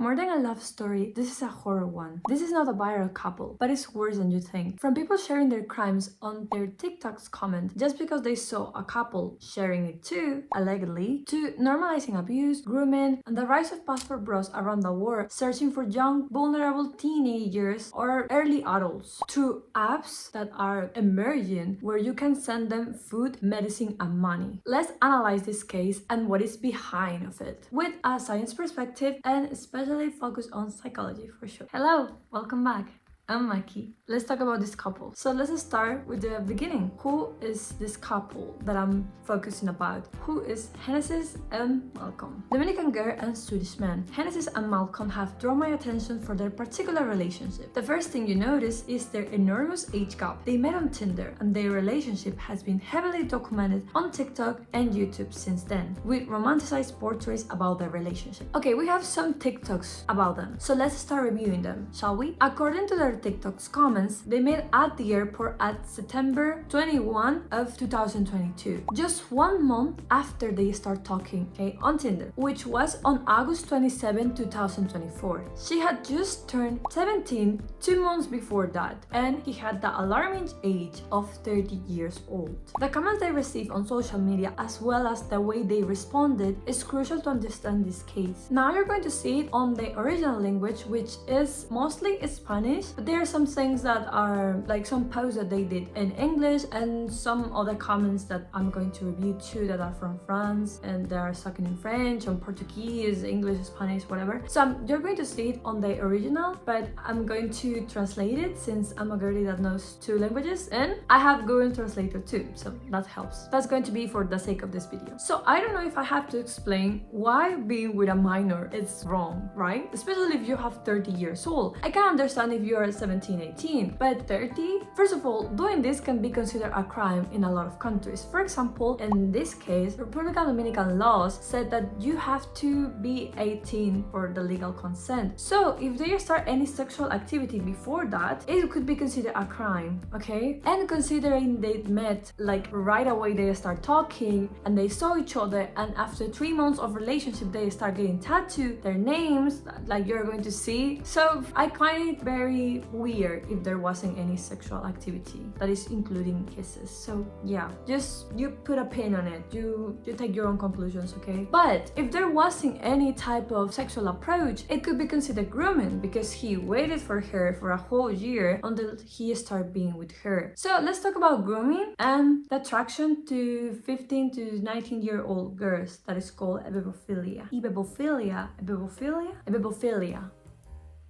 More than a love story, this is a horror one. This is not a viral couple, but it's worse than you think. From people sharing their crimes on their TikToks comment just because they saw a couple sharing it too, allegedly, to normalizing abuse, grooming, and the rise of passport bros around the world searching for young, vulnerable teenagers or early adults through apps that are emerging where you can send them food, medicine, and money. Let's analyze this case and what is behind of it with a science perspective and especially focus on psychology for sure. Hello, welcome back. I'm Maki. Let's talk about this couple. So let's start with the beginning. Who is this couple that I'm focusing about? Who is Genesis and Malcolm? Dominican girl and Swedish man. Genesis and Malcolm have drawn my attention for their particular relationship. The first thing you notice is their enormous age gap. They met on Tinder and their relationship has been heavily documented on TikTok and YouTube since then, with romanticized portraits about their relationship. Okay, we have some TikToks about them, so let's start reviewing them, shall we? According to their TikTok's comments, they met at the airport at September 21 of 2022, just 1 month after they start talking, okay, on Tinder, which was on August 27, 2024. She had just turned 17 2 months before that, and he had the alarming age of 30 years old. The comments they received on social media, as well as the way they responded, is crucial to understand this case. Now you're going to see it on the original language, which is mostly Spanish, but there are some things that are like some posts that they did in English and some other comments that I'm going to review too that are from France and they are talking in French, on Portuguese, English, Spanish, whatever. So you're going to see it on the original, but I'm going to translate it since I'm a girlie that knows 2 languages and I have Google Translator too, so that helps. That's going to be for the sake of this video. So I don't know if I have to explain why being with a minor is wrong, right? Especially if you have 30 years old. I can understand if you're 17, 18, but 30? First of all, doing this can be considered a crime in a lot of countries. For example, in this case, Republican Dominican laws said that you have to be 18 for the legal consent. So if they start any sexual activity before that, it could be considered a crime, okay? And considering they met like right away, they start talking and they saw each other, and after 3 months of relationship, they start getting tattooed, their names, like you're going to see. So I find it very weird if there wasn't any sexual activity that is including kisses. So yeah, just you put a pin on it, you take your own conclusions, okay? But if there wasn't any type of sexual approach, it could be considered grooming because he waited for her for a whole year until he started being with her. So let's talk about grooming and the attraction to 15 to 19-year-old girls that is called ebebophilia. Ebebophilia.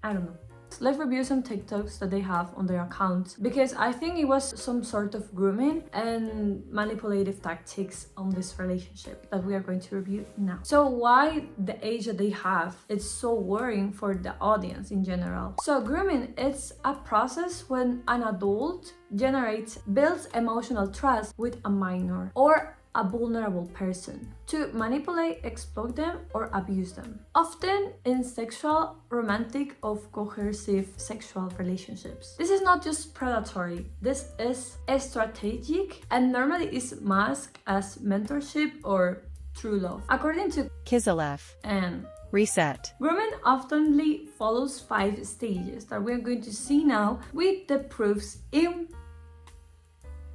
I don't know. Let's review some TikToks that they have on their accounts because I think it was some sort of grooming and manipulative tactics on this relationship that we are going to review now. So why the age that they have is so worrying for the audience in general. So grooming, it's a process when an adult builds emotional trust with a minor or a vulnerable person to manipulate, exploit them, or abuse them. Often in sexual, romantic, or coercive sexual relationships. This is not just predatory, this is strategic and normally is masked as mentorship or true love. According to Kiselef and Reset. grooming often follows 5 stages that we're going to see now with the proofs in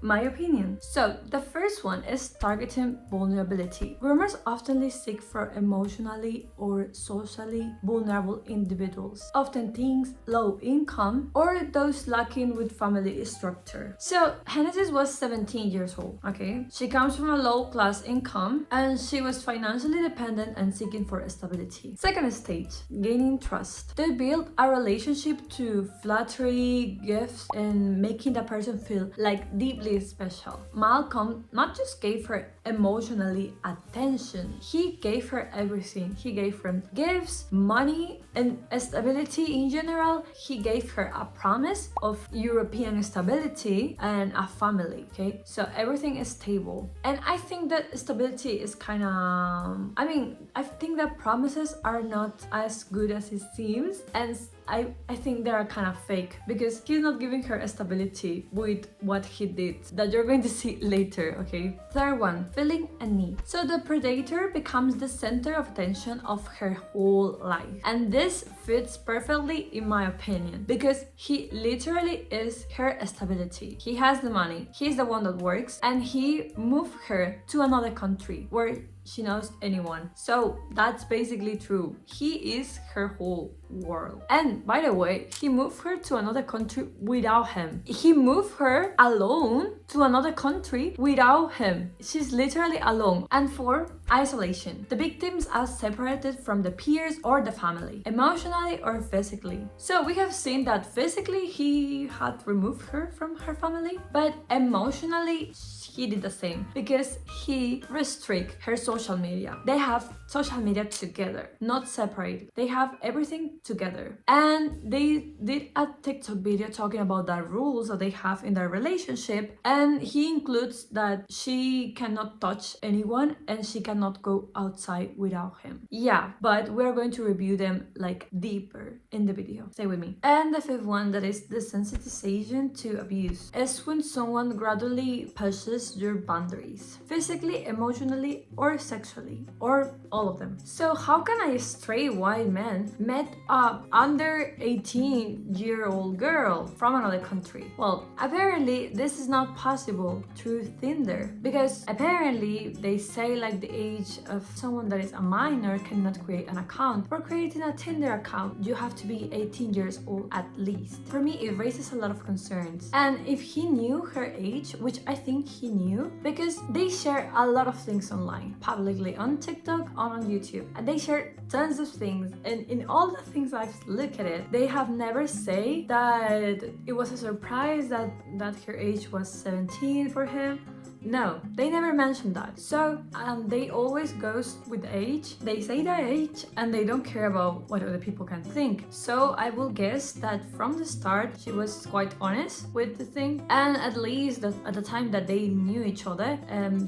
my opinion. So the first one is targeting vulnerability. Groomers often seek for emotionally or socially vulnerable individuals, often teens, low income, or those lacking with family structure. So Genesis was 17 years old, okay? She comes from a low class income and she was financially dependent and seeking for stability. Second stage, gaining trust. They build a relationship to flattery, gifts, and making the person feel like deeply special. Malcolm not just gave her emotionally attention, he gave her everything. He gave her gifts, money, and stability in general. He gave her a promise of European stability and a family, okay? So everything is stable. And I think that stability is kind of, I think that promises are not as good as it seems, and I think they are kind of fake because he's not giving her stability with what he did traits that you're going to see later, okay? Third one, feeling a need. So the predator becomes the center of attention of her whole life. And this fits perfectly in my opinion, because he literally is her stability. He has the money, he's the one that works, and he moved her to another country where she knows anyone. So that's basically true. He is her whole world. And by the way, he moved her to another country without him. He moved her alone to another country without him. She's literally alone. And four, isolation. The victims are separated from the peers or the family, emotionally or physically. So we have seen that physically he had removed her from her family, but emotionally he did the same, because he restrict her social media. They have social media together, not separate. They have everything together. And they did a TikTok video talking about the rules that they have in their relationship, and he includes that she cannot touch anyone and she cannot go outside without him. Yeah, but we're going to review them like deeper in the video. Stay with me. And the fifth one, that is desensitization to abuse, is when someone gradually pushes your boundaries, physically, emotionally, or sexually, or all of them. So how can a straight white man met a under 18-year-old girl from another country? Well, apparently this is not possible through Tinder, because apparently they say like the age of someone that is a minor cannot create an account. For creating a Tinder account, you have to be 18 years old at least. For me, it raises a lot of concerns. And if he knew her age, which I think he knew, because they share a lot of things online, publicly on TikTok, on YouTube, and they share tons of things. And in all the things I've looked at it, they have never say that it was a surprise that her age was 17 for him. No, they never mentioned that. So they always goes with age. They say their age and they don't care about what other people can think. So I will guess that from the start she was quite honest with the thing, and at least that at the time that they knew each other,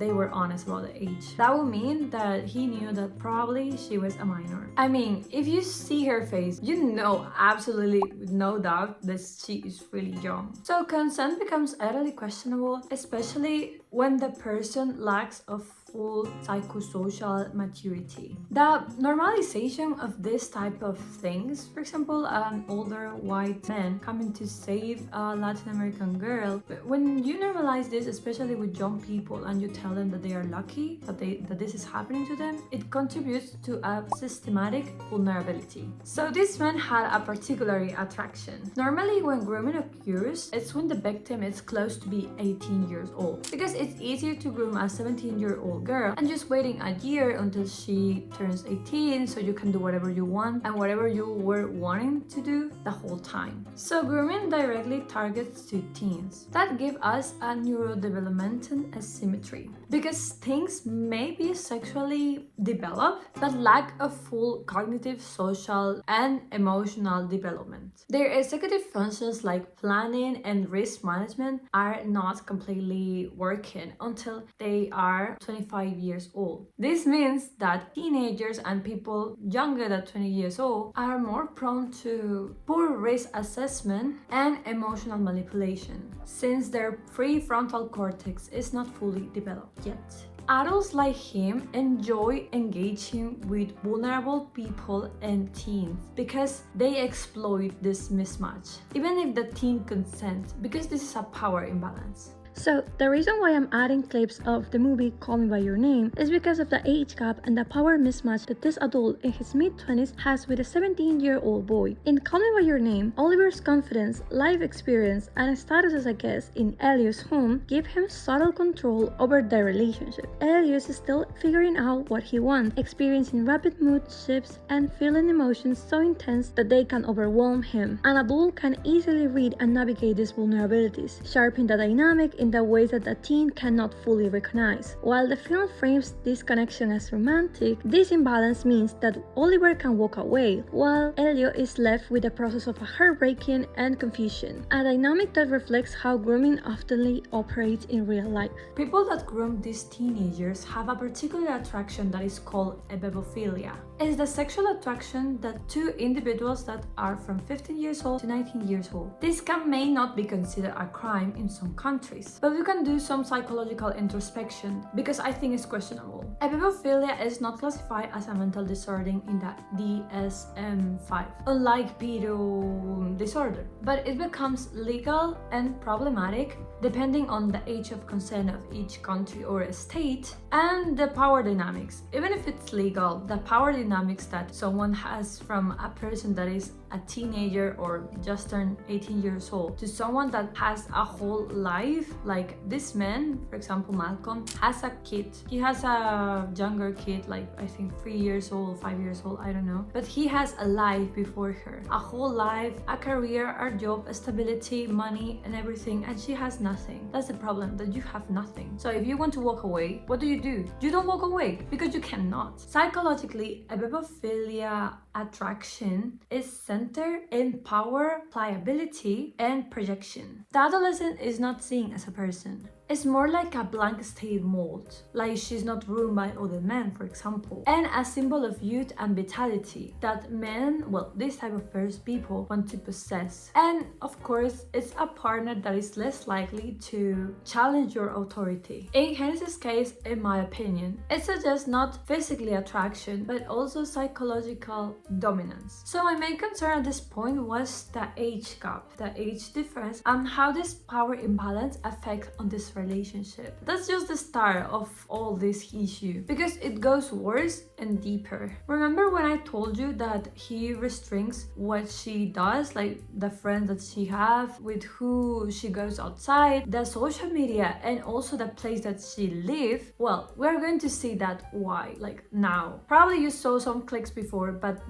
they were honest about the age. That would mean that he knew that probably she was a minor. I mean, if you see her face, you know absolutely with no doubt that she is really young. So consent becomes utterly questionable, especially when the person lacks a full psychosocial maturity. The normalization of this type of things, for example, an older white man coming to save a Latin American girl, when you normalize this, especially with young people, and you tell them that they are lucky that this is happening to them, it contributes to a systematic vulnerability. So this man had a particular attraction. Normally when grooming occurs, it's when the victim is close to be 18 years old, because it's easier to groom a 17-year-old girl and just waiting a year until she turns 18 so you can do whatever you want and whatever you were wanting to do the whole time. So grooming directly targets to teens. That give us a neurodevelopmental asymmetry, because things may be sexually developed but lack a full cognitive, social, and emotional development. Their executive functions like planning and risk management are not completely working until they are 25 years old. This means that teenagers and people younger than 20 years old are more prone to poor risk assessment and emotional manipulation, since their prefrontal cortex is not fully developed yet. Adults like him enjoy engaging with vulnerable people and teens because they exploit this mismatch, even if the teen consents, because this is a power imbalance. So, the reason why I'm adding clips of the movie Call Me By Your Name is because of the age gap and the power mismatch that this adult in his mid-20s has with a 17-year-old boy. In Call Me By Your Name, Oliver's confidence, life experience, and status as a guest in Elio's home give him subtle control over their relationship. Elio is still figuring out what he wants, experiencing rapid mood shifts and feeling emotions so intense that they can overwhelm him. An adult can easily read and navigate these vulnerabilities, sharpening the dynamic in the ways that the teen cannot fully recognize. While the film frames this connection as romantic, this imbalance means that Oliver can walk away, while Elio is left with the process of a heartbreaking and confusion, a dynamic that reflects how grooming often operates in real life. People that groom these teenagers have a particular attraction that is called ebebophilia. It is the sexual attraction that two individuals that are from 15 years old to 19 years old. This may not be considered a crime in some countries. this, but we can do some psychological introspection because I think it's questionable. Epipophilia is not classified as a mental disorder in the DSM-5, unlike pedo disorder, but it becomes legal and problematic depending on the age of consent of each country or state and the power dynamics. Even if it's legal, the power dynamics that someone has from a person that is a teenager or just turned 18 years old to someone that has a whole life, like this man, for example, Malcolm, has a kid. He has a younger kid, like I think 3 years old, 5 years old, I don't know. But he has a life before her, a whole life, a career, a job, a stability, money, and everything, and she has nothing. That's the problem, that you have nothing. So if you want to walk away, what do? You don't walk away because you cannot. Psychologically, epipophilia attraction is centered in power, pliability, and projection. The adolescent is not seen as a person. It's more like a blank state mold, like she's not ruled by other men, for example, and a symbol of youth and vitality that men, well, this type of people want to possess. And of course, it's a partner that is less likely to challenge your authority. In Genesis' case, in my opinion, it suggests not physically attraction, but also psychological dominance. So my main concern at this point was the age gap, the age difference, and how this power imbalance affects on this relationship. That's just the start of all this issue because it goes worse and deeper. Remember when I told you that he restricts what she does, like the friends that she have, with who she goes outside, the social media, and also the place that she lives? Well, we're going to see that why, like now. Probably you saw some clicks before, but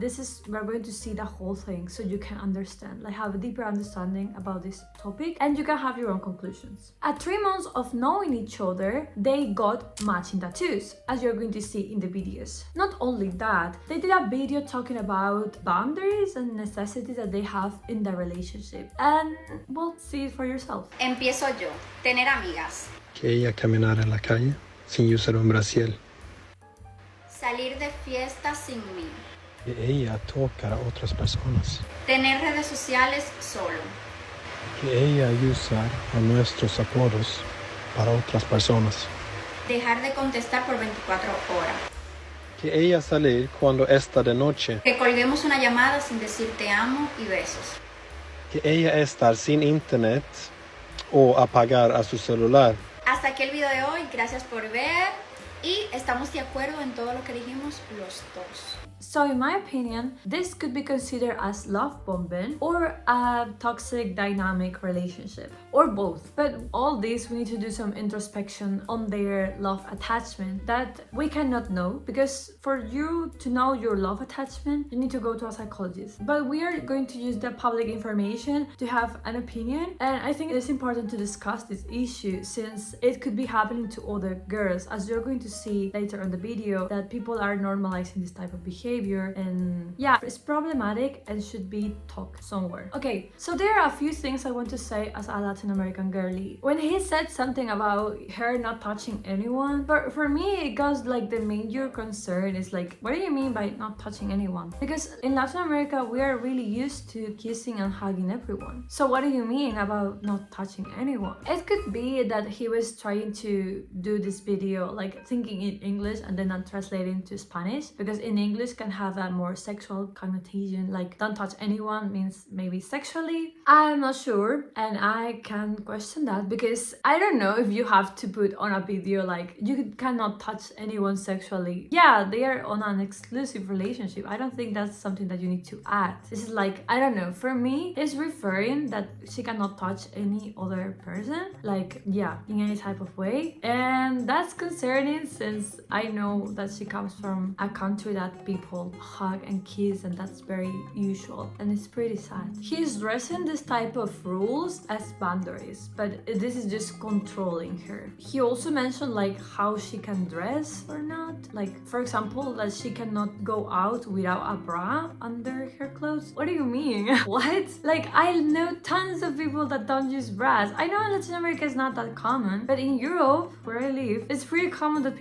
we're going to see the whole thing so you can understand, like have a deeper understanding about this topic, and you can have your own conclusions. At 3 months of knowing each other, they got matching tattoos, as you're going to see in the videos. Not only that, they did a video talking about boundaries and necessities that they have in the relationship. And, well, see it for yourself. Empiezo yo. Tener amigas. Que ella caminara en la calle sin usar un brasier. Salir de fiesta sin mí. Que ella tocara a otras personas. Tener redes sociales solo. Que ella usar a nuestros apodos para otras personas. Dejar de contestar por 24 horas. Que ella salir cuando está de noche. Que colguemos una llamada sin decir te amo y besos. Que ella estar sin internet o apagar a su celular. Hasta aquí el video de hoy. Gracias por ver. Y estamos de acuerdo en todo lo que dijimos los dos. So in my opinion, this could be considered as love bombing or a toxic dynamic relationship, or both. But all this, we need to do some introspection on their love attachment that we cannot know, because for you to know your love attachment, you need to go to a psychologist. But we are going to use the public information to have an opinion, and I think it's important to discuss this issue since it could be happening to other girls, as you're going to see later on the video that people are normalizing this type of behavior, and yeah, it's problematic and should be talked somewhere. Okay, so there are a few things I want to say as a Latin American girly. When he said something about her not touching anyone, but for me it goes like the major concern is like, what do you mean by not touching anyone? Because in Latin America we are really used to kissing and hugging everyone. So what do you mean about not touching anyone? It could be that he was trying to do this video like thinking in English and then not translating to Spanish, because in English can have a more sexual connotation, like don't touch anyone means maybe sexually. I'm not sure, and I can question that because I don't know if you have to put on a video like you cannot touch anyone sexually. Yeah, they are on an exclusive relationship. I don't think that's something that you need to add. This is like, I don't know, for me it's referring that she cannot touch any other person, like yeah, in any type of way, and that's concerning since I know that she comes from a country that people hug and kiss, and that's very usual, and it's pretty sad. He's dressing this type of rules as boundaries, but this is just controlling her. He also mentioned like how she can dress or not, like for example that she cannot go out without a bra under her clothes. What do you mean? What? Like I know tons of people that don't use bras. I know in Latin America it's not that common, but in Europe where I live, it's pretty common that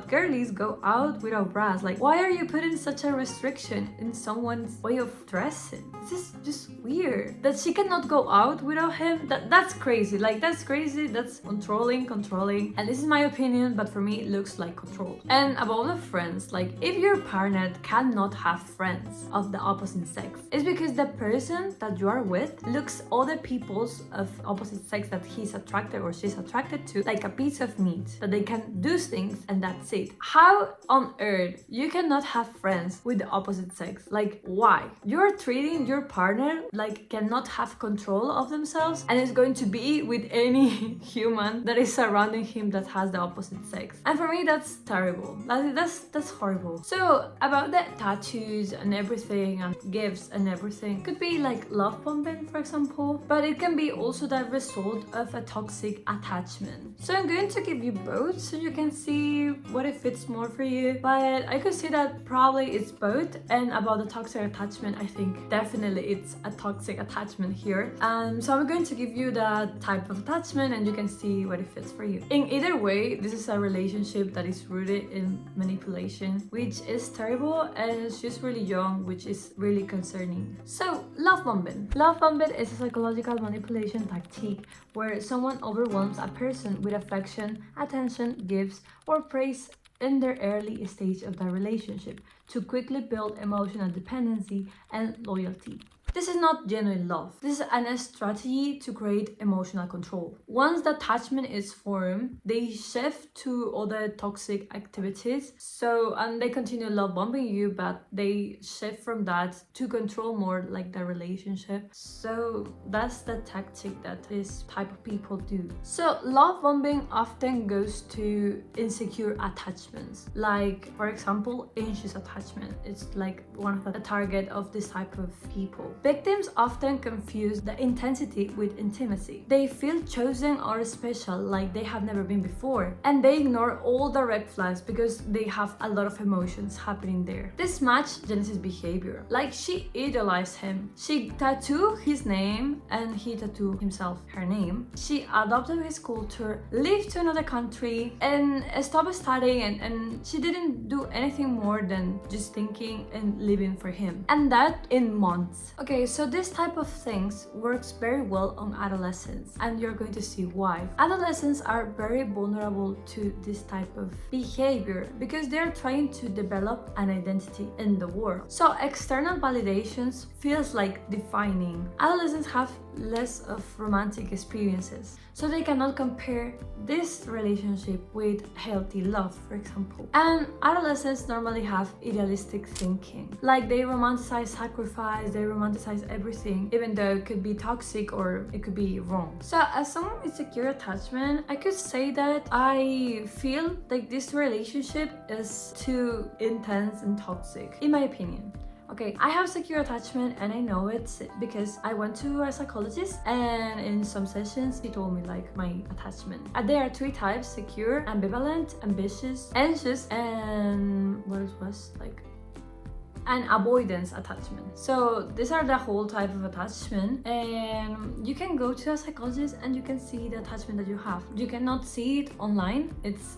girlies go out without bras. Like why are you putting such such a restriction in someone's way of dressing. This is just weird. That she cannot go out without him, that's crazy. Like, that's crazy, that's controlling. And this is my opinion, but for me it looks like control. And about the friends, like, if your partner cannot have friends of the opposite sex, it's because the person that you are with looks other people's of opposite sex that he's attracted or she's attracted to like a piece of meat, that they can do things and that's it. How on earth you cannot have friends with the opposite sex? Like, why? You're treating your partner like cannot have control of themselves and is going to be with any human that is surrounding him that has the opposite sex. And for me, that's terrible. That's horrible. So about the tattoos and everything and gifts and everything, could be like love bombing, for example, but it can be also the result of a toxic attachment. So I'm going to give you both so you can see what it fits more for you, but I could say that probably it's both. And about the toxic attachment, I think definitely it's a toxic attachment here. So I'm going to give you the type of attachment and you can see what it fits for you. In either way, this is a relationship that is rooted in manipulation, which is terrible, and she's really young, which is really concerning. So love bombing. Love bombing is a psychological manipulation tactic where someone overwhelms a person with affection, attention, gifts, or praise in their early stage of the relationship to quickly build emotional dependency and loyalty. This is not genuine love. This is a strategy to create emotional control. Once the attachment is formed, they shift to other toxic activities. And they continue love bombing you, but they shift from that to control more like the relationship. So that's the tactic that this type of people do. So love bombing often goes to insecure attachments. Like, for example, anxious attachment. It's like one of the target of this type of people. Victims often confuse the intensity with intimacy. They feel chosen or special, like they have never been before, and they ignore all the red flags because they have a lot of emotions happening there. This matched Genesis' behavior. Like, she idolized him. She tattooed his name and he tattooed himself her name. She adopted his culture, lived to another country, and stopped studying, and she didn't do anything more than just thinking and living for him. And that in months. Okay, so this type of things works very well on adolescents, and you're going to see why. Adolescents are very vulnerable to this type of behavior because they're trying to develop an identity in the world. So external validations feels like defining. Adolescents have less of romantic experiences, so they cannot compare this relationship with healthy love, for example. And adolescents normally have idealistic thinking, like they romanticize sacrifice, they romanticize everything, even though it could be toxic or it could be wrong. So as someone with secure attachment, I could say that I feel like this relationship is too intense and toxic, in my opinion. Okay, I have secure attachment and I know it because I went to a psychologist, and in some sessions he told me like my attachment. There are 3 types: secure, ambivalent, ambitious, anxious, and what it was like an avoidance attachment. So these are the whole type of attachment, and you can go to a psychologist and you can see the attachment that you have. You cannot see it online. It's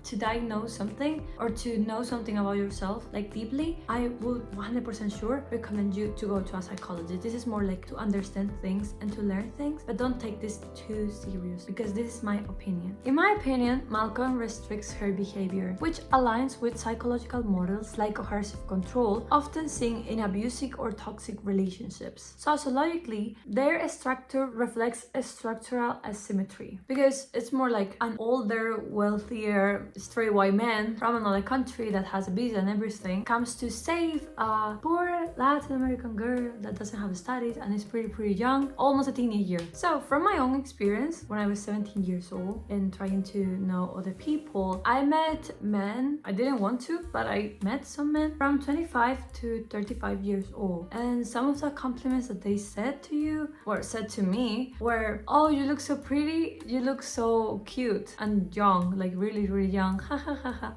to diagnose something or to know something about yourself like deeply. I would 100% sure recommend you to go to a psychologist. This is more like to understand things and to learn things, but don't take this too serious because this is my opinion. In my opinion, Malcolm restricts her behavior, which aligns with psychological models like coercive control, often seen in abusive or toxic relationships. Sociologically, their structure reflects a structural asymmetry because it's more like an older, wealthier, straight white man from another country that has a visa and everything comes to save a poor Latin American girl that doesn't have studies and is pretty young, almost a teenager. So from my own experience, when I was 17 years old and trying to know other people, I met men. I didn't want to, but I met some men from 25 to 35 years old, and some of the compliments that they said to you or said to me were, "Oh, you look so pretty, you look so cute and young, like really young,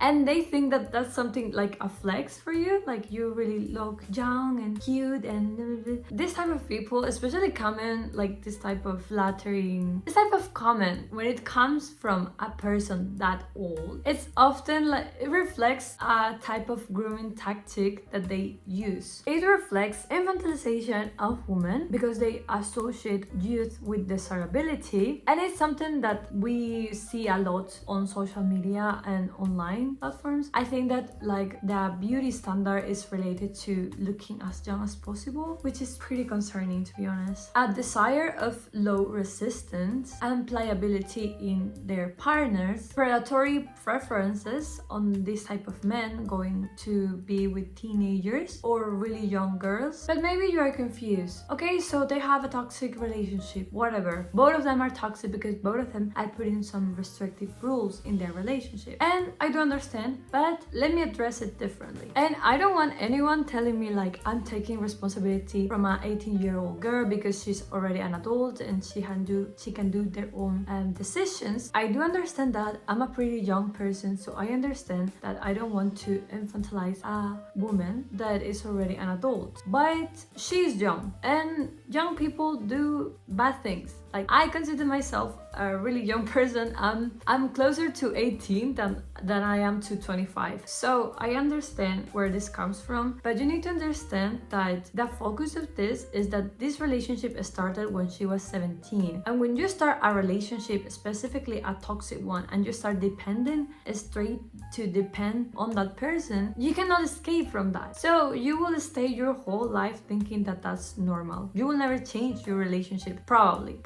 and they think that that's something like a flex for you, like you really look young and cute, and this type of people, especially comment like this type of flattering, this type of comment when it comes from a person that old, it's often like it reflects a type of grooming tactic that they use. It reflects infantilization of women because they associate youth with desirability, and it's something that we see a lot on social media and online platforms. I think that like the beauty standard is related to looking as young as possible, which is pretty concerning, to be honest. A desire of low resistance and pliability in their partners, predatory preferences on this type of men going to be with teenagers or really young girls. But maybe you are confused. Okay, so they have a toxic relationship, whatever. Both of them are toxic because both of them are putting some restrictive rules in their relationship. And I do understand, but let me address it differently. And I don't want anyone telling me like I'm taking responsibility from an 18-year-old girl because she's already an adult and she can do their own decisions. I do understand that I'm a pretty young person, so I understand that I don't want to infantilize a woman that is already an adult. But she's young, and young people do bad things. Like, I consider myself a really young person. I'm closer to 18 than I am to 25. So I understand where this comes from, but you need to understand that the focus of this is that this relationship started when she was 17. And when you start a relationship, specifically a toxic one, and you start depending straight to depend on that person, you cannot escape from that. So you will stay your whole life thinking that that's normal. You will never change your relationship. Probably,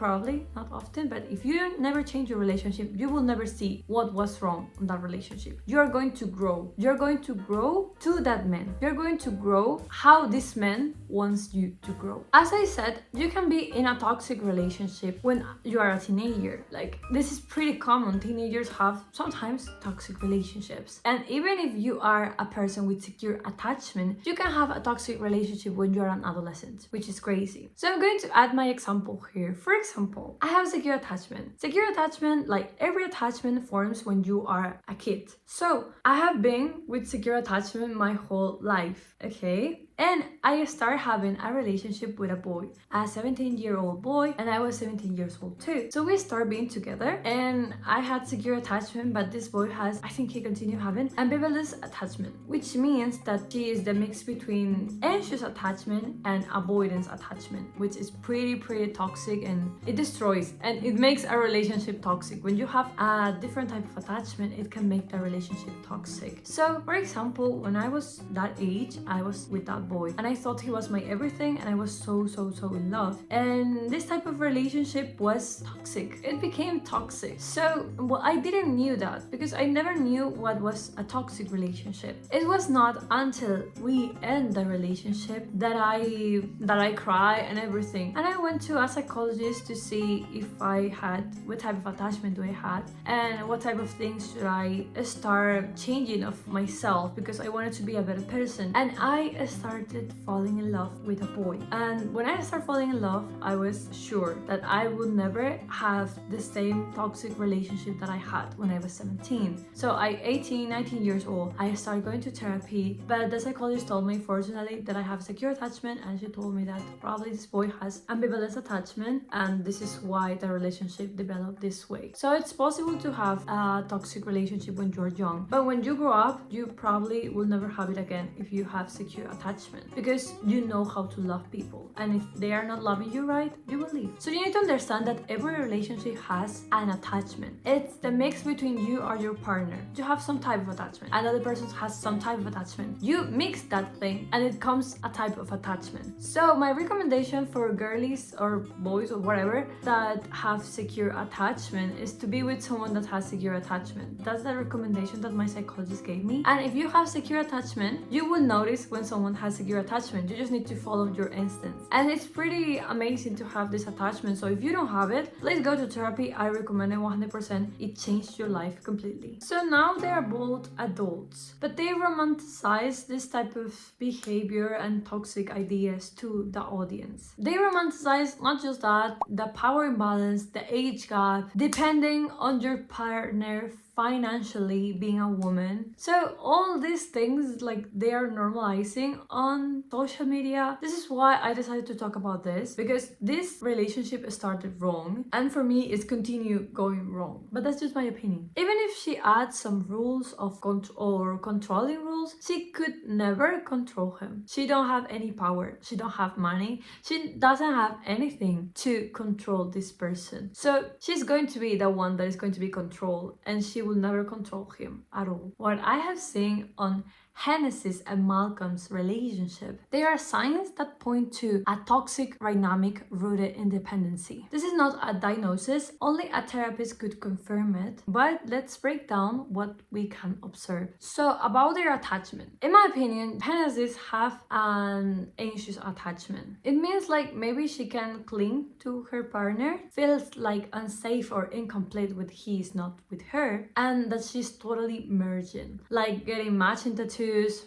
not often, but if you never change your relationship, you will never see what was wrong in that relationship. You are going to grow. You're going to grow to that man. You're going to grow how this man wants you to grow. As I said, you can be in a toxic relationship when you are a teenager. Like, this is pretty common. Teenagers have sometimes toxic relationships. And even if you are a person with secure attachment, you can have a toxic relationship when you're an adolescent, which is crazy. So I'm going to add my example here. For example, I have secure attachment. Secure attachment, like every attachment forms when you are a kid. So I have been with secure attachment my whole life, okay? And I started having a relationship with a boy, a 17-year-old boy, and I was 17 years old too. So we started being together, and I had secure attachment, but this boy has, I think he continued having ambivalent attachment, which means that she is the mix between anxious attachment and avoidance attachment, which is pretty toxic, and it destroys and it makes a relationship toxic. When you have a different type of attachment, it can make the relationship toxic. So, for example, when I was that age, I was with that boy and I thought he was my everything, and I was so in love, and this type of relationship was toxic. It became toxic. So well, I didn't knew that because I never knew what was a toxic relationship. It was not until we end the relationship that I cry and everything, and I went to a psychologist to see if I had, what type of attachment do I had, and what type of things should I start changing of myself, because I wanted to be a better person. And I started falling in love with a boy, and when I started falling in love, I was sure that I would never have the same toxic relationship that I had when I was 17. So 19 years old, I started going to therapy, but the psychologist told me, fortunately, that I have secure attachment, and she told me that probably this boy has ambivalent attachment, and this is why the relationship developed this way. So it's possible to have a toxic relationship when you're young, but when you grow up, you probably will never have it again if you have secure attachment, because you know how to love people, and if they are not loving you right, you will leave. So you need to understand that every relationship has an attachment. It's the mix between you or your partner. You have some type of attachment, another person has some type of attachment. You mix that thing and it comes a type of attachment. So my recommendation for girlies or boys or whatever that have secure attachment is to be with someone that has secure attachment. That's the recommendation that my psychologist gave me. And if you have secure attachment, you will notice when someone has secure attachment. You just need to follow your instincts, and it's pretty amazing to have this attachment. So if you don't have it, please go to therapy. I recommend it 100%. It changed your life completely. So now they are both adults, but they romanticize this type of behavior and toxic ideas to the audience. They romanticize not just that, the power imbalance, the age gap, depending on your partner financially being a woman. So all these things, like, they are normalizing on social media. This is why I decided to talk about this, because this relationship started wrong, and for me it's continued going wrong. But that's just my opinion. Even if she adds some rules of controlling rules, she could never control him. She don't have any power. She don't have money. She doesn't have anything to control this person. So she's going to be the one that is going to be controlled, and she will never control him at all. What I have seen on Hennessey's and Malcolm's relationship, there are signs that point to a toxic dynamic rooted in dependency. This is not a diagnosis, only a therapist could confirm it, but let's break down what we can observe. So about their attachment, in my opinion, Hennessey's have an anxious attachment. It means like maybe she can cling to her partner, feels like unsafe or incomplete when he is not with her, and that she's totally merging, like getting matching tattoos,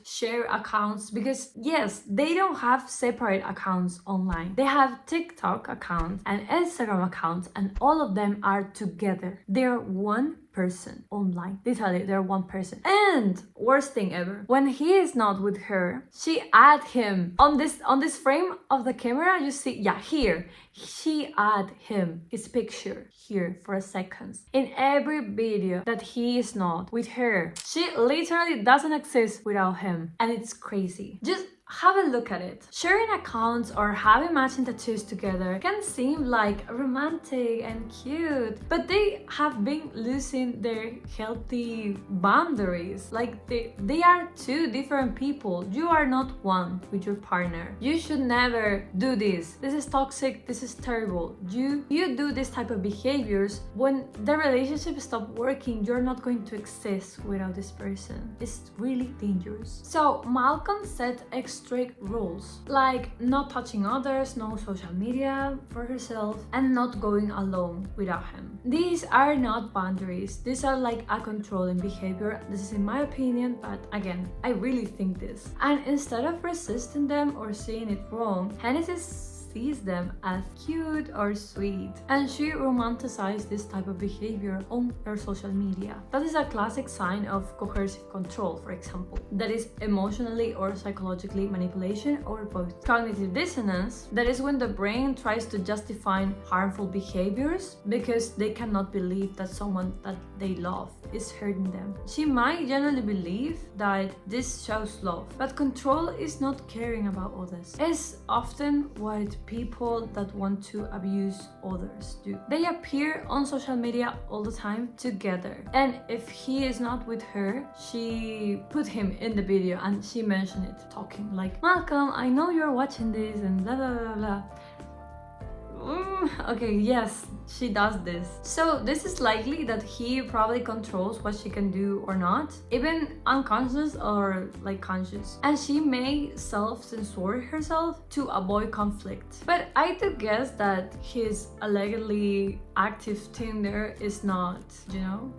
share accounts, because yes, they don't have separate accounts online. They have TikTok accounts and Instagram accounts, and all of them are together. They're one person online. Literally, they're one person. And worst thing ever, when he is not with her, she add him on this frame of the camera. You see, yeah, here she add him, his picture here for a second in every video that he is not with her. She literally doesn't exist without him, and it's crazy. Just have a look at it. Sharing accounts or having matching tattoos together can seem like romantic and cute, but they have been losing their healthy boundaries. Like they are two different people. You are not one with your partner. You should never do this. This is toxic. This is terrible. You do this type of behaviors when the relationship stops working. You're not going to exist without this person. It's really dangerous. So Malcolm set strict rules, like not touching others, no social media for herself, and not going alone without him. These are not boundaries. These are like a controlling behavior. This is in my opinion, but again, I really think this. And instead of resisting them or seeing it wrong, Hennessy sees them as cute or sweet, and she romanticized this type of behavior on her social media. That is a classic sign of coercive control, for example. That is emotionally or psychologically manipulation, or both. Cognitive dissonance, that is when the brain tries to justify harmful behaviors because they cannot believe that someone that they love is hurting them. She might generally believe that this shows love, but control is not caring about others. It's often what people that want to abuse others do. They appear on social media all the time together, and if he is not with her, she put him in the video and she mentioned it, talking like, Malcolm, I know you're watching this and blah blah blah blah. Okay, yes, she does this. So this is likely that he probably controls what she can do or not, even unconscious or like conscious. And she may self-censor herself to avoid conflict. But I do guess that his allegedly active Tinder is not,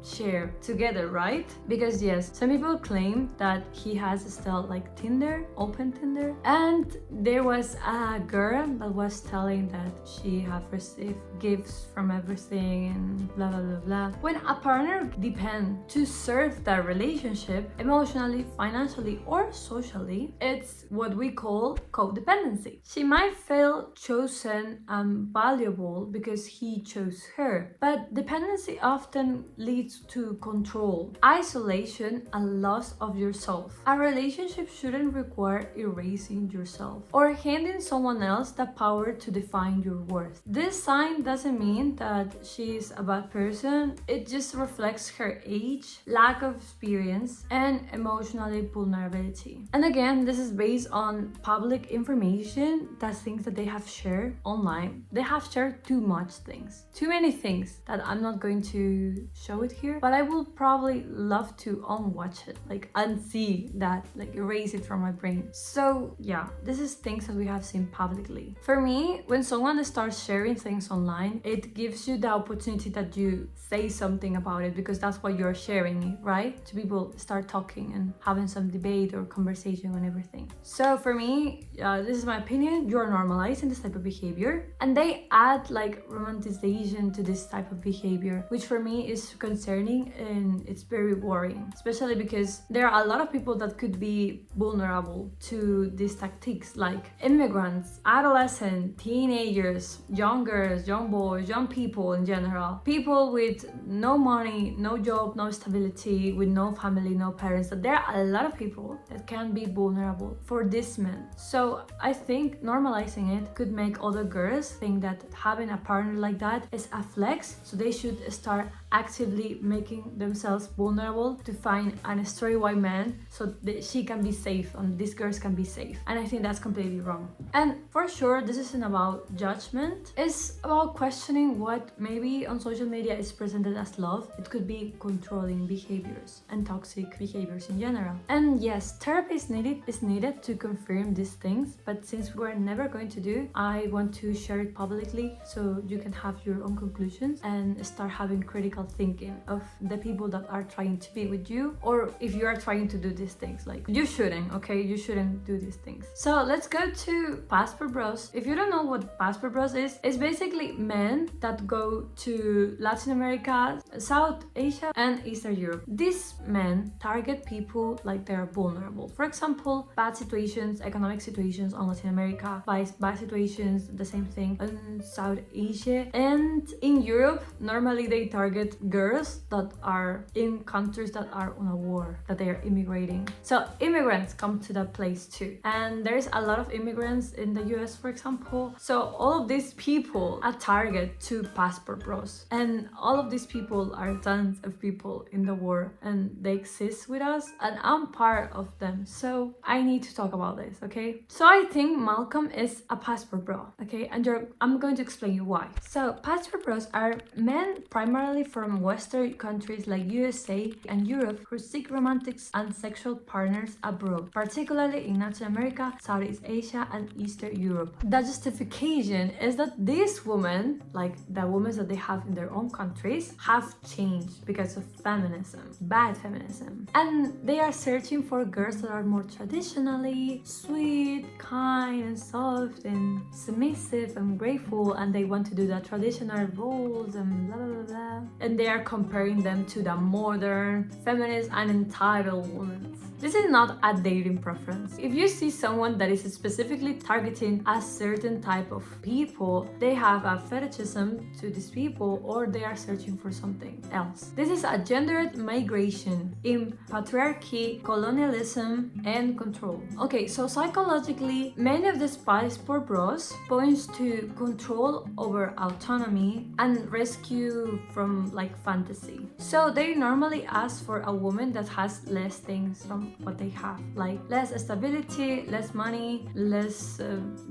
shared together, right? Because yes, some people claim that he has still like Tinder, open Tinder. And there was a girl that was telling that she have received gifts from everything and blah blah blah blah. When a partner depends to serve that relationship emotionally, financially, or socially, it's what we call codependency. She might feel chosen and valuable because he chose her, but dependency often leads to control, isolation, and loss of yourself. A relationship shouldn't require erasing yourself or handing someone else the power to define your worth. This sign doesn't mean that she's a bad person. It just reflects her age, lack of experience, and emotionally vulnerability. And again, this is based on public information, that things that they have shared online. They have shared too much things, too many things that I'm not going to show it here, but I will probably love to unwatch it, like unsee that, like erase it from my brain. So yeah, this is things that we have seen publicly. For me, when someone starts sharing things online, it gives you the opportunity that you say something about it, because that's what you're sharing, right? To people start talking and having some debate or conversation on everything. So for me, this is my opinion, you're normalizing this type of behavior, and they add like romanticization to this type of behavior, which for me is concerning and it's very worrying, especially because there are a lot of people that could be vulnerable to these tactics, like immigrants, adolescents, teenagers, young girls, young boys, young people in general, people with no money, no job, no stability, with no family, no parents. That there are a lot of people that can be vulnerable for this man. So I think normalizing it could make other girls think that having a partner like that is a flex, so they should start actively making themselves vulnerable to find a straight white man so that she can be safe and these girls can be safe. And I think that's completely wrong. And for sure, this isn't about judgment, it's about questioning what maybe on social media is presented as love. It could be controlling behaviors and toxic behaviors in general. And yes, therapy is needed to confirm these things, but since we're never going to do, I want to share it publicly so you can have your own conclusions and start having critical thinking of the people that are trying to be with you, or if you are trying to do these things. Like, you shouldn't, okay? You shouldn't do these things. So let's go to passport bros. If you don't know what passport bros is, it's basically men that go to Latin America, South Asia, and Eastern Europe. These men target people like they're vulnerable. For example, bad situations, economic situations on Latin America, bad situations, the same thing in South Asia, and in Europe, normally they target girls that are in countries that are on a war, that they are immigrating. So immigrants come to that place too, and there's a lot of immigrants in the US, for example. So all of these people are target to passport bros, and all of these people are tons of people in the war, and they exist with us, and I'm part of them. So I need to talk about this, okay? So I think Malcolm is a passport bro, okay? And I'm going to explain you why. So passport bros are men primarily from Western countries like USA and Europe who seek romantic and sexual partners abroad, particularly in Latin America, Southeast Asia, and Eastern Europe. The justification is that these women, like the women that they have in their own countries, have changed because of feminism, bad feminism. And they are searching for girls that are more traditionally sweet, kind, and soft, and submissive and grateful, and they want to do the traditional roles and blah blah blah blah. And they are comparing them to the modern, feminist, and entitled women. This is not a dating preference. If you see someone that is specifically targeting a certain type of people, they have a fetishism to these people, or they are searching for something else. This is a gendered migration in patriarchy, colonialism, and control. Okay, so psychologically, many of these passport bros points to control over autonomy and rescue from like fantasy. So they normally ask for a woman that has less things from what they have, like less stability, less money, less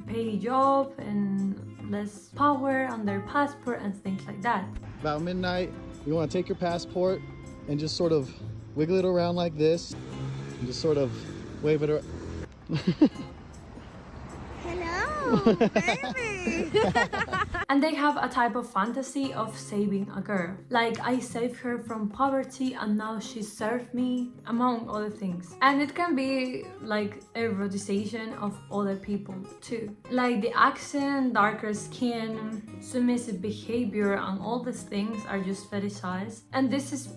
paid job, and less power on their passport and things like that. About midnight, you want to take your passport and just sort of wiggle it around like this and just sort of wave it around. Hello, baby. And they have a type of fantasy of saving a girl. Like, I saved her from poverty and now she served me, among other things. And it can be like eroticization of other people too. Like the accent, darker skin, submissive behavior, and all these things are just fetishized. And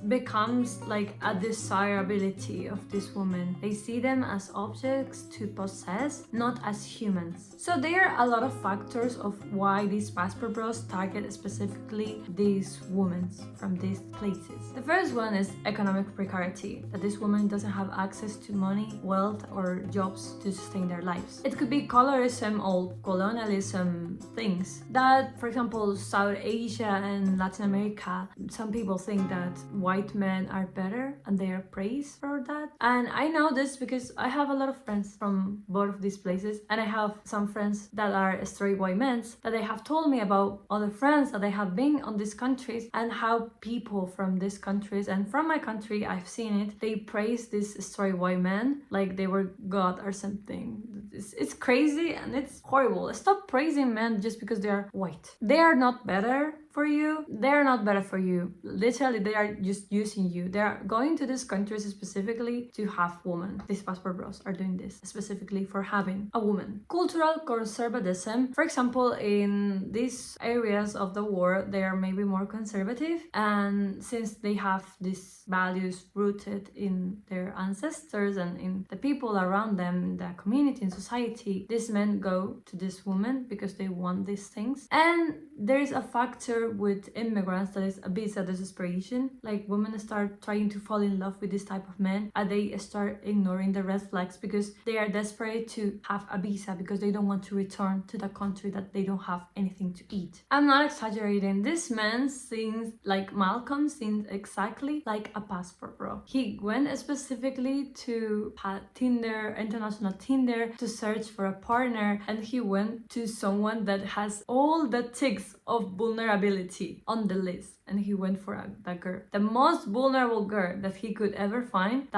becomes like a desirability of this woman. They see them as objects to possess, not as humans. So there are a lot of factors of why these passport bros target specifically these women from these places. The first one is economic precarity, that this woman doesn't have access to money, wealth, or jobs to sustain their lives. It could be colorism or colonialism things. That, for example, South Asia and Latin America, some people think that white men are better and they are praised for that. And I know this because I have a lot of friends from both of these places, and I have some friends that are straight white men that they have told me about other friends that they have been on these countries, and how people from these countries and from my country, I've seen it, they praise these straight white men like they were God or something. It's crazy and it's horrible. Stop praising men just because they are white. They are not better for you, they're not better for you. Literally, they are just using you. They are going to these countries specifically to have women. These passport bros are doing this specifically for having a woman. Cultural conservatism, for example, in these areas of the world, they are maybe more conservative, and since they have these values rooted in their ancestors and in the people around them, in the community, in society, these men go to this woman because they want these things. And there is a factor with immigrants that is a bit of desperation. Like, women start trying to fall in love with this type of men, and they start ignoring the red flags because they are desperate to have a visa, because they don't want to return to the country that they don't have anything to eat. I'm not exaggerating. This man seems like Malcolm, seems exactly like a passport bro. He went specifically to Tinder, international Tinder, to search for a partner, and he went to someone that has all the ticks of vulnerability on the list, and he went for that girl, the most vulnerable girl that he could ever find.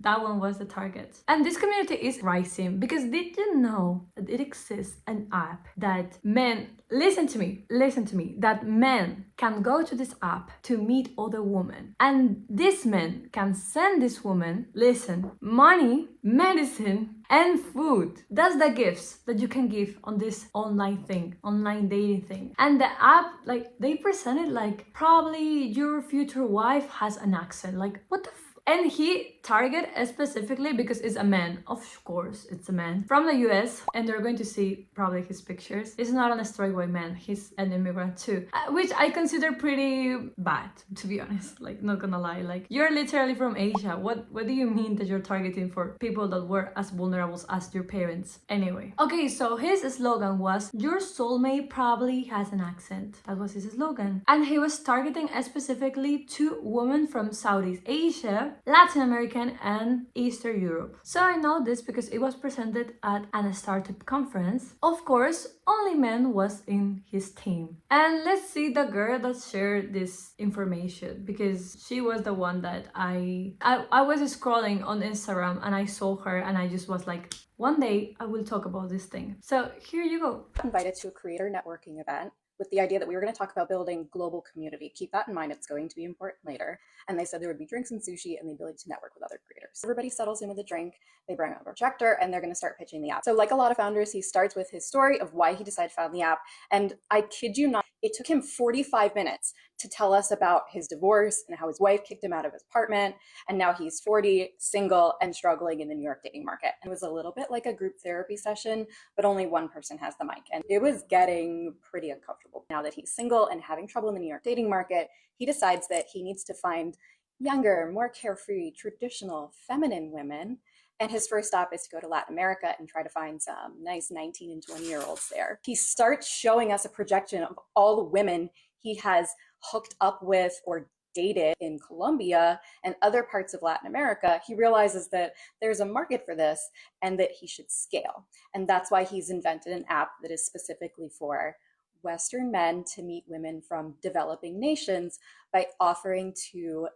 That one was the target. And this community is rising because did you know that it exists an app that men, listen to me, that men can go to this app to meet other women, and this men can send this woman, listen, money, medicine, and food. That's the gifts that you can give on this online dating thing. And the app, like, they present it like probably your future wife has an accent. Like, what the and he target specifically because it's a man. Of course, it's a man from the US, and they're going to see probably his pictures. He's not a straight white man. He's an immigrant too, which I consider pretty bad, to be honest. Like, not gonna lie. Like, you're literally from Asia. What do you mean that you're targeting for people that were as vulnerable as your parents? Anyway, okay. So his slogan was, "Your soulmate probably has an accent." That was his slogan, and he was targeting specifically to women from Southeast Asia, Latin American, and Eastern Europe. So I know this because it was presented at a startup conference. Of course, only men was in his team. And let's see the girl that shared this information, because she was the one that I was scrolling on Instagram and I saw her and I just was like, one day I will talk about this thing. So here you go. Invited to a creator networking event with the idea that we were going to talk about building global community. Keep that in mind, it's going to be important later. And they said there would be drinks and sushi and the ability to network with other creators. Everybody settles in with a drink, they bring out a projector, and they're going to start pitching the app. So like a lot of founders, he starts with his story of why he decided to found the app. And I kid you not, it took him 45 minutes to tell us about his divorce and how his wife kicked him out of his apartment. And now he's 40, single, and struggling in the New York dating market. And it was a little bit like a group therapy session, but only one person has the mic. And it was getting pretty uncomfortable. Now that he's single and having trouble in the New York dating market, he decides that he needs to find younger, more carefree, traditional, feminine women. And his first stop is to go to Latin America and try to find some nice 19 and 20-year-olds there. He starts showing us a projection of all the women he has hooked up with or dated in Colombia and other parts of Latin America. He realizes that there's a market for this and that he should scale. And that's why he's invented an app that is specifically for Western men to meet women from developing nations by offering to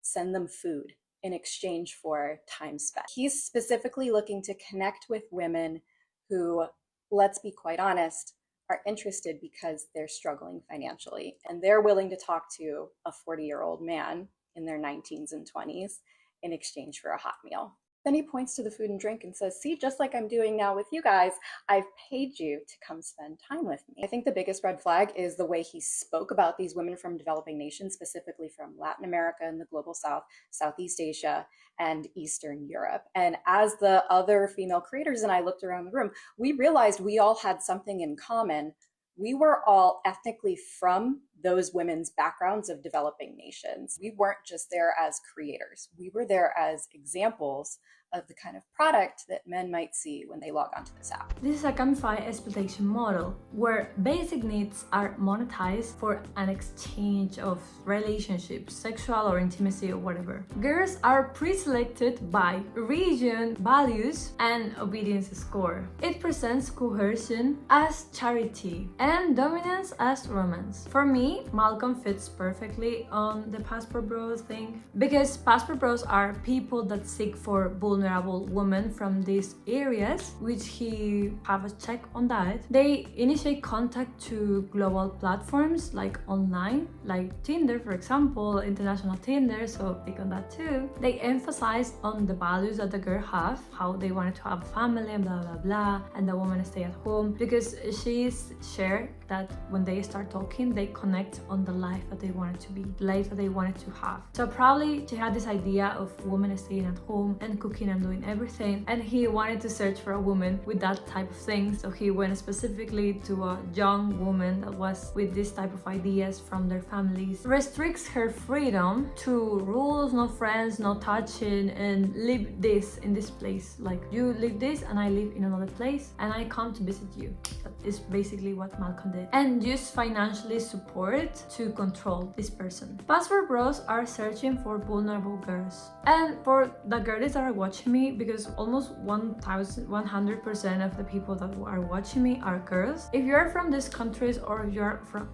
send them food in exchange for time spent. He's specifically looking to connect with women who, let's be quite honest, are interested because they're struggling financially and they're willing to talk to a 40-year-old man in their 19s and 20s in exchange for a hot meal. Then he points to the food and drink and says, see, just like I'm doing now with you guys, I've paid you to come spend time with me. I think the biggest red flag is the way he spoke about these women from developing nations, specifically from Latin America and the global South, Southeast Asia, and Eastern Europe. And as the other female creators and I looked around the room, we realized we all had something in common. We were all ethnically from those women's backgrounds of developing nations. We weren't just there as creators. We were there as examples of the kind of product that men might see when they log onto this app. This is a gamified exploitation model where basic needs are monetized for an exchange of relationships, sexual or intimacy or whatever. Girls are pre-selected by region, values, and obedience score. It presents coercion as charity and dominance as romance. For me, Malcolm fits perfectly on the passport bros thing because passport bros are people that seek for vulnerability vulnerable women from these areas, which he have a check on that. They initiate contact to global platforms like online, like Tinder, for example, international Tinder, so click on that too. They emphasize on the values that the girl have, how they wanted to have a family and blah blah blah, and the woman stay at home, because she's shared that when they start talking, they connect on the life that they wanted to be, the life that they wanted to have. So probably she had this idea of women staying at home and cooking and doing everything, and he wanted to search for a woman with that type of thing. So he went specifically to a young woman that was with this type of ideas from their families, restricts her freedom to rules, no friends, no touching, and live this in this place. Like, you live this and I live in another place and I come to visit you. That is basically what Malcolm did. And use financially support to control this person. Passport bros are searching for vulnerable girls. And for the girls that are watching me, because almost 100% of the people that are watching me are girls. If you're from these countries, or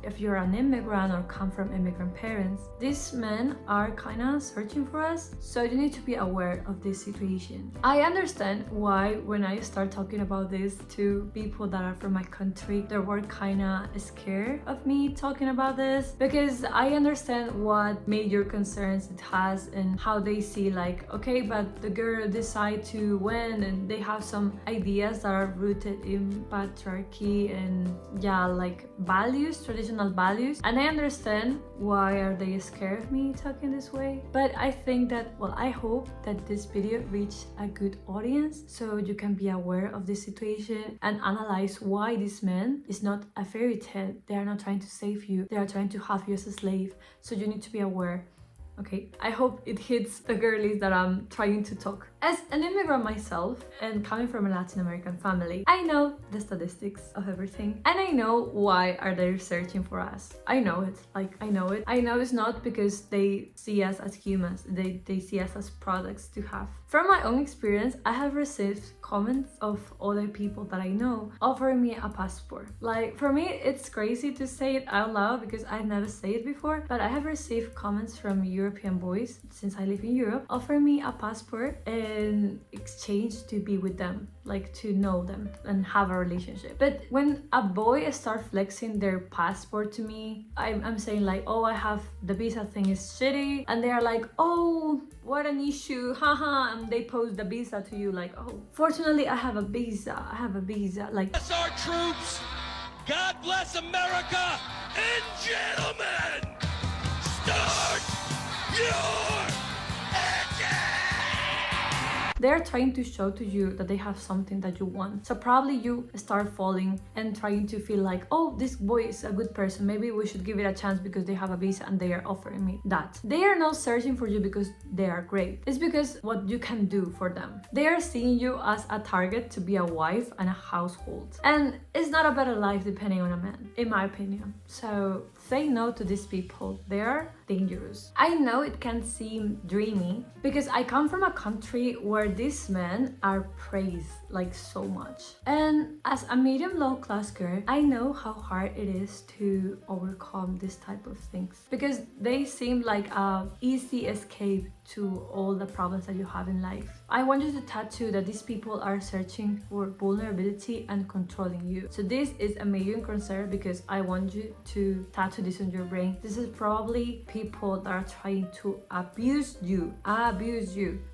if you're an immigrant or come from immigrant parents, these men are kind of searching for us. So you need to be aware of this situation. I understand why when I start talking about this to people that are from my country, they were kind of scared of me talking about this, because I understand what major concerns it has and how they see, like, okay, but the girl decide to win, and they have some ideas that are rooted in patriarchy and like values, traditional values. And I understand why are they scared of me talking this way, but I think that, well, I hope that this video reached a good audience so you can be aware of this situation and analyze why this man is not a fairy tale. They are not trying to save you, they are trying to have you as a slave. So you need to be aware. Okay, I hope it hits the girlies that I'm trying to talk. As an immigrant myself and coming from a Latin American family, I know the statistics of everything, and I know why are they searching for us. I know it, like, I know it. I know it's not because they see us as humans, they see us as products to have. From my own experience, I have received comments of other people that I know offering me a passport. Like, for me, it's crazy to say it out loud because I've never said it before, but I have received comments from European boys, since I live in Europe, offering me a passport in exchange to be with them, like to know them and have a relationship. But when a boy starts flexing their passport to me, I'm saying like, oh, I have the visa thing is shitty, and they are like, oh, what an issue, haha, and they post the visa to you like, oh, fortunately I have a visa, like, bless our troops, God bless America, and gentlemen, start your they're trying to show to you that they have something that you want. So probably you start falling and trying to feel like, oh, this boy is a good person, maybe we should give it a chance because they have a visa and they are offering me that. They are not searching for you because they are great. It's because what you can do for them. They are seeing you as a target to be a wife and a household. And it's not a better life depending on a man, in my opinion. So say no to these people. They are dangerous. I know it can seem dreamy because I come from a country where these men are praised like so much. And as a medium low class girl, I know how hard it is to overcome this type of things because they seem like a easy escape to all the problems that you have in life. I want you to tattoo that these people are searching for vulnerability and controlling you. So this is a major concern because I want you to tattoo this on your brain. This is probably people that are trying to abuse you,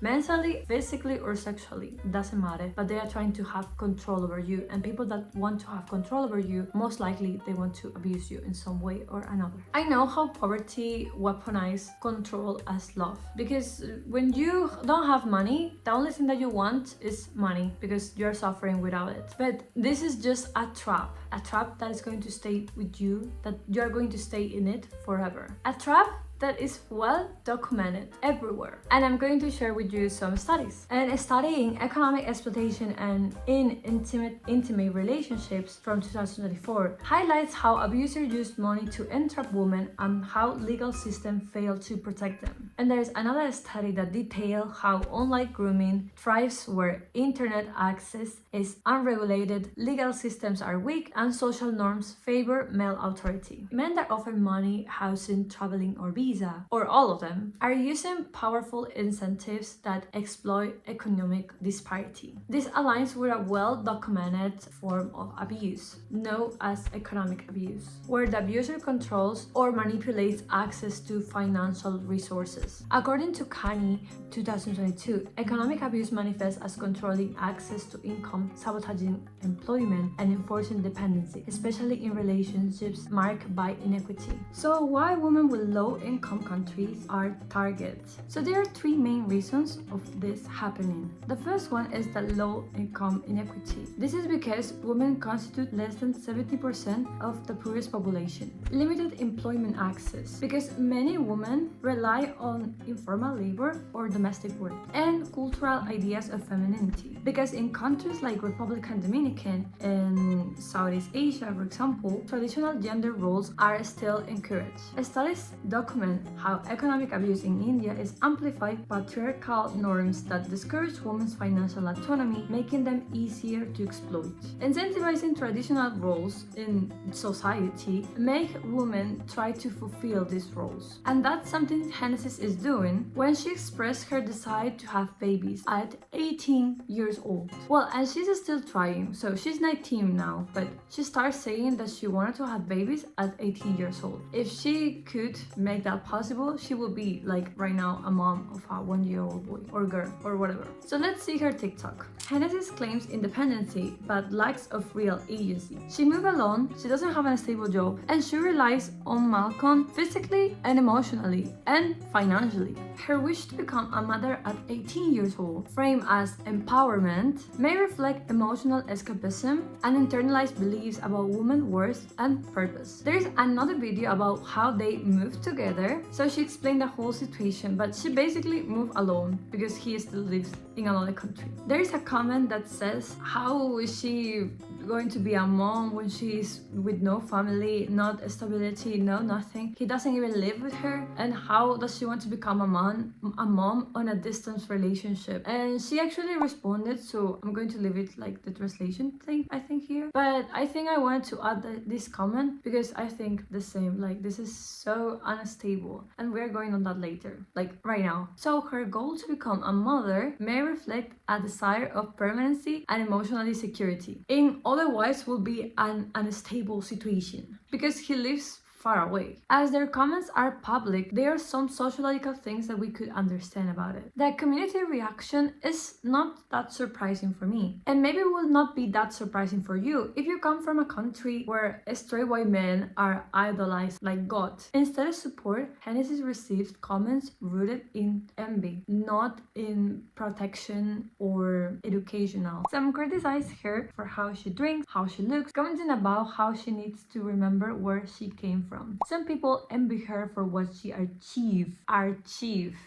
mentally, physically, or sexually, doesn't matter, but they are trying to have control over you. And people that want to have control over you, most likely they want to abuse you in some way or another. I know how poverty weaponizes control as love, because when you don't have money, the only thing that you want is money because you're suffering without it. But this is just a trap that is going to stay with you, that you're going to stay in it forever. A trap that is well documented everywhere. And I'm going to share with you some studies. And studying economic exploitation and in intimate relationships from 2024 highlights how abusers use money to entrap women and how legal systems fail to protect them. And there's another study that details how online grooming thrives where internet access is unregulated, legal systems are weak, and social norms favor male authority. Men that offer money, housing, traveling, or visas Visa, or all of them, are using powerful incentives that exploit economic disparity. This aligns with a well-documented form of abuse, known as economic abuse, where the abuser controls or manipulates access to financial resources. According to Kani 2022, economic abuse manifests as controlling access to income, sabotaging employment, and enforcing dependency, especially in relationships marked by inequity. So why women with low-income countries are targets? So there are three main reasons of this happening. The first one is the low-income inequity. This is because women constitute less than 70% of the poorest population. Limited employment access, because many women rely on informal labor or domestic work, and cultural ideas of femininity, because in countries like Republic and Dominican and Southeast Asia, for example, traditional gender roles are still encouraged. Studies document how economic abuse in India is amplified by patriarchal norms that discourage women's financial autonomy, making them easier to exploit. Incentivizing traditional roles in society make women try to fulfill these roles, and that's something Genesis is doing when she expressed her desire to have babies at 18 years old. Well, and she's still trying, so she's 19 now, but she starts saying that she wanted to have babies at 18 years old. If she could make that possible, she would be like right now a mom of a 1-year-old boy or girl or whatever. So let's see her TikTok. Genesis claims independency but lacks of real agency. She moved alone, she doesn't have a stable job, and she relies on Malcolm physically and emotionally and financially. Her wish to become a mother at 18 years old, framed as empowerment, may reflect emotional escapism and internalized beliefs about women's worth and purpose. There is another video about how they moved together, so she explained the whole situation, but she basically moved alone because he still lives in another country. There is a comment that says, how is she going to be a mom when she's with no family, not stability, no nothing? He doesn't even live with her, and how does she want to become a mom on a distance relationship? And she actually responded, so I'm going to leave it like the translation thing I think here, but I think I wanted to add this comment because I think the same, like this is so unstable, and we're going on that later, like right now. So her goal to become a mother may reflect a desire of permanency and emotional security, in otherwise will be an unstable situation because he lives far away. As their comments are public, there are some sociological things that we could understand about it. The community reaction is not that surprising for me, and maybe will not be that surprising for you if you come from a country where straight white men are idolized like God. Instead of support, Genesis received comments rooted in envy, not in protection or educational. Some criticize her for how she drinks, how she looks, commenting about how she needs to remember where she came from. Some people envy her for what she achieved.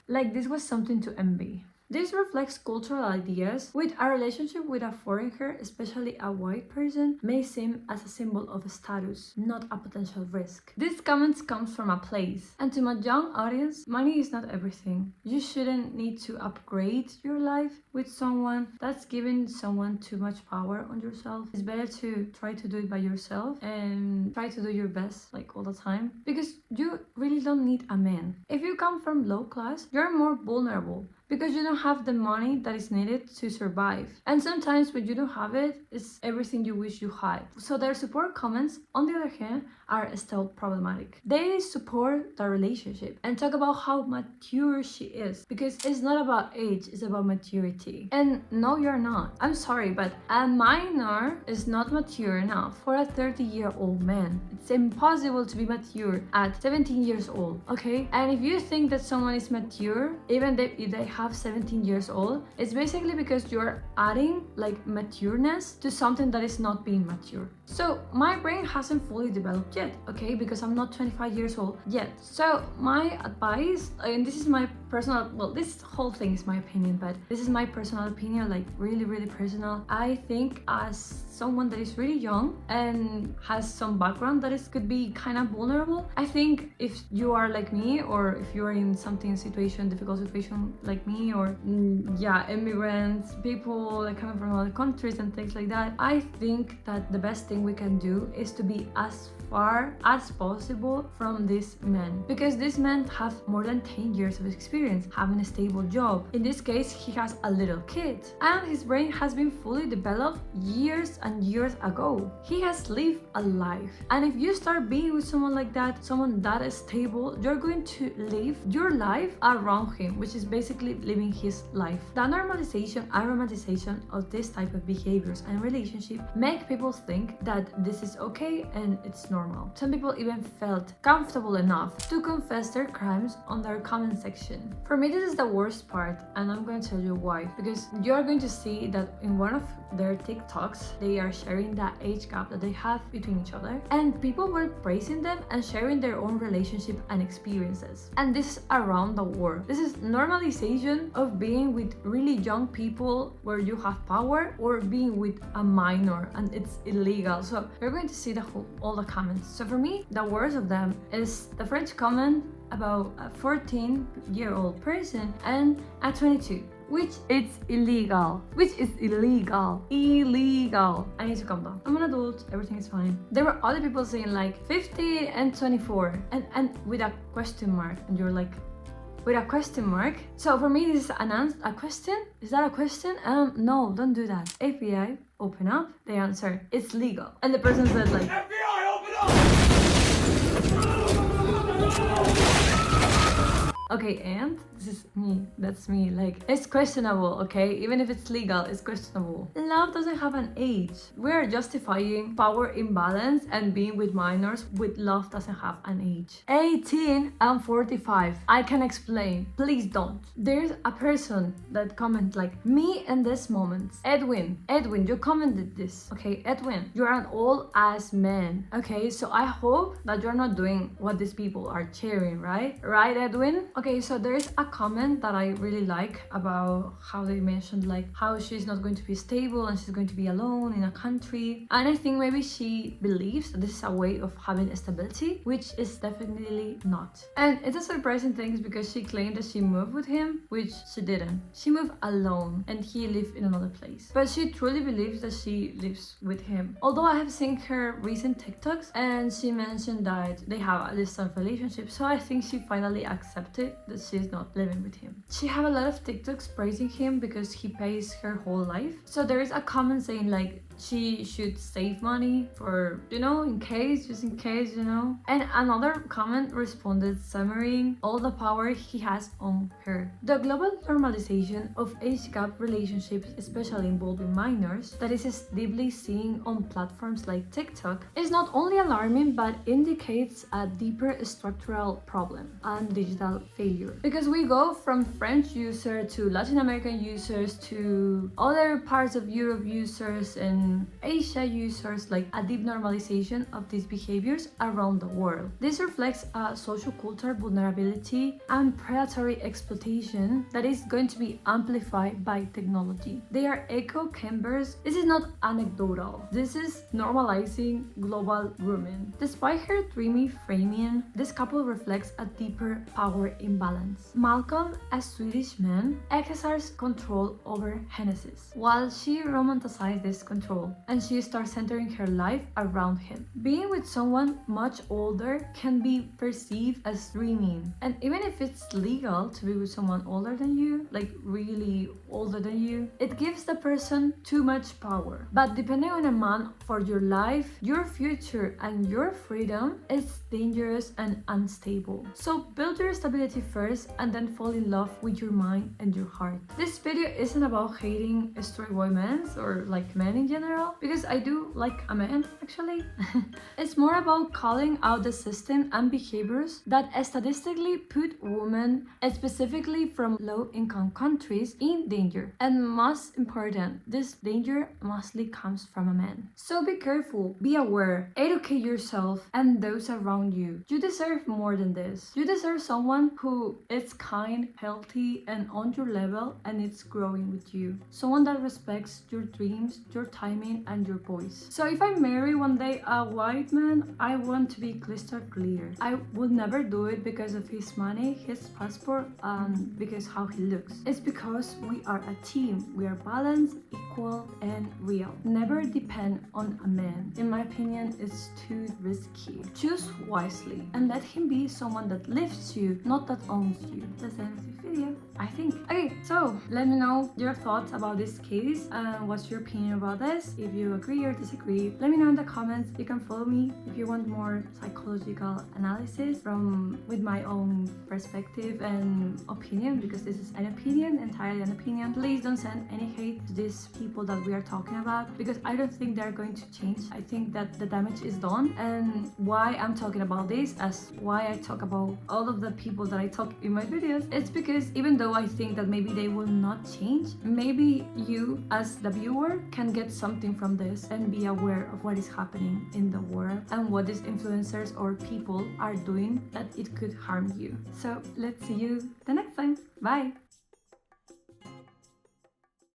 Like this was something to envy. This reflects cultural ideas, with a relationship with a foreigner, especially a white person, may seem as a symbol of status, not a potential risk. These comments come from a place, and to my young audience, money is not everything. You shouldn't need to upgrade your life with someone. That's giving someone too much power on yourself. It's better to try to do it by yourself and try to do your best like all the time, because you really don't need a man. If you come from low class, you're more vulnerable, because you don't have the money that is needed to survive. And sometimes when you don't have it, it's everything you wish you had. So their support comments, on the other hand, are still problematic. They support the relationship and talk about how mature she is, because it's not about age, it's about maturity. And no, you're not. I'm sorry, but a minor is not mature enough for a 30-year-old man. It's impossible to be mature at 17 years old, okay? And if you think that someone is mature, even if they have 17 years old, it's basically because you're adding like matureness to something that is not being mature. So my brain hasn't fully developed yet, okay, because I'm not 25 years old yet. So my advice, and this is my personal, well, this whole thing is my opinion, but this is my personal opinion, like really personal. I think as someone that is really young and has some background that is could be kind of vulnerable, I think if you are like me, or if you're in difficult situation like me, or immigrants, people like coming from other countries and things like that, I think that the best thing we can do is to be as far as possible from these men, because these men have more than 10 years of experience having a stable job. In this case, he has a little kid, and his brain has been fully developed years and years ago. He has lived a life, and if you start being with someone like that, someone that is stable, you're going to live your life around him, which is basically living his life. The normalization and romanticization of this type of behaviors and relationship make people think that this is okay and it's normal. Some people even felt comfortable enough to confess their crimes on their comment section. For me, this is the worst part, and I'm going to tell you why. Because you're going to see that in one of their TikToks, they are sharing the age gap that they have between each other, and people were praising them and sharing their own relationship and experiences. And this is around the world. This is normalization of being with really young people where you have power, or being with a minor and it's illegal. So you're going to see all the comments. So for me, the worst of them is the French comment about a 14-year-old person and a 22, which is illegal. Illegal. I need to calm down. I'm an adult, everything is fine. There were other people saying like 15 and 24 and with a question mark, and you're like, with a question mark? So for me, this is a question? Is that a question? No, don't do that. FBI, open up. They answer, it's legal. And the person said like, FBI, open up! Okay, and this is me, that's me, like, it's questionable, okay? Even if it's legal, it's questionable. Love doesn't have an age. We are justifying power imbalance and being with minors with love doesn't have an age. 18 and 45. I can explain. Please don't. There's a person that comments like, me in this moment. Edwin, you commented this, okay? Edwin, you're an old-ass man, okay? So I hope that you're not doing what these people are cheering, right? Right, Edwin? Okay, so there's a comment that I really like about how they mentioned like how she's not going to be stable and she's going to be alone in a country. And I think maybe she believes that this is a way of having stability, which is definitely not. And it's a surprising thing because she claimed that she moved with him, which she didn't. She moved alone and he lived in another place. But she truly believes that she lives with him. Although I have seen her recent TikToks and she mentioned that they have a distant relationship, so I think she finally accepted that she's not living with him. She have a lot of TikToks praising him because he pays her whole life. So there is a comment saying like she should save money for, you know, just in case, you know. And another comment responded summarizing all the power he has on her. The global normalization of age gap relationships, especially involving minors, that is deeply seen on platforms like TikTok, is not only alarming but indicates a deeper structural problem and digital failure. Because we go from French users to Latin American users to other parts of Europe users and Asia users, like a deep normalization of these behaviors around the world. This reflects a social cultural vulnerability and predatory exploitation that is going to be amplified by technology. They are echo chambers. This is not anecdotal. This is normalizing global grooming. Despite her dreamy framing, this couple reflects a deeper power imbalance. Malcolm, a Swedish man, exercises control over Genesis, while she romanticizes this control and she starts centering her life around him. Being with someone much older can be perceived as dreaming, and even if it's legal to be with someone older than you, like really older than you, it gives the person too much power. But depending on a man for your life, your future, and your freedom, it's dangerous and unstable. So build your stability first and then fall in love with your mind and your heart. This video isn't about hating stray boy men or like men in general, because I do like a man actually. It's more about calling out the system and behaviors that statistically put women, specifically from low-income countries, in danger. And most important, this danger mostly comes from a man. So be careful, be aware, educate yourself and those around you. You deserve more than this. You deserve someone who is kind, healthy, and on your level, and it's growing with you. Someone that respects your dreams, your time timing and your voice. So if I marry one day a white man, I want to be crystal clear. I would never do it because of his money, his passport, because how he looks. It's because we are a team. We are balanced, equal, and real. Never depend on a man. In my opinion, it's too risky. Choose wisely and let him be someone that lifts you, not that owns you. That's the end of the video, I think. Okay, so let me know your thoughts about this case and what's your opinion about this. If you agree or disagree, let me know in the comments. You can follow me if you want more psychological analysis with my own perspective and opinion, because this is an opinion, entirely an opinion. Please don't send any hate to these people that we are talking about, because I don't think they're going to change. I think that the damage is done, and why I'm talking about this, as why I talk about all of the people that I talk in my videos, it's because even though I think that maybe they will not change, maybe you as the viewer can get something from this and be aware of what is happening in the world and what these influencers or people are doing that it could harm you. So let's see you the next time. Bye!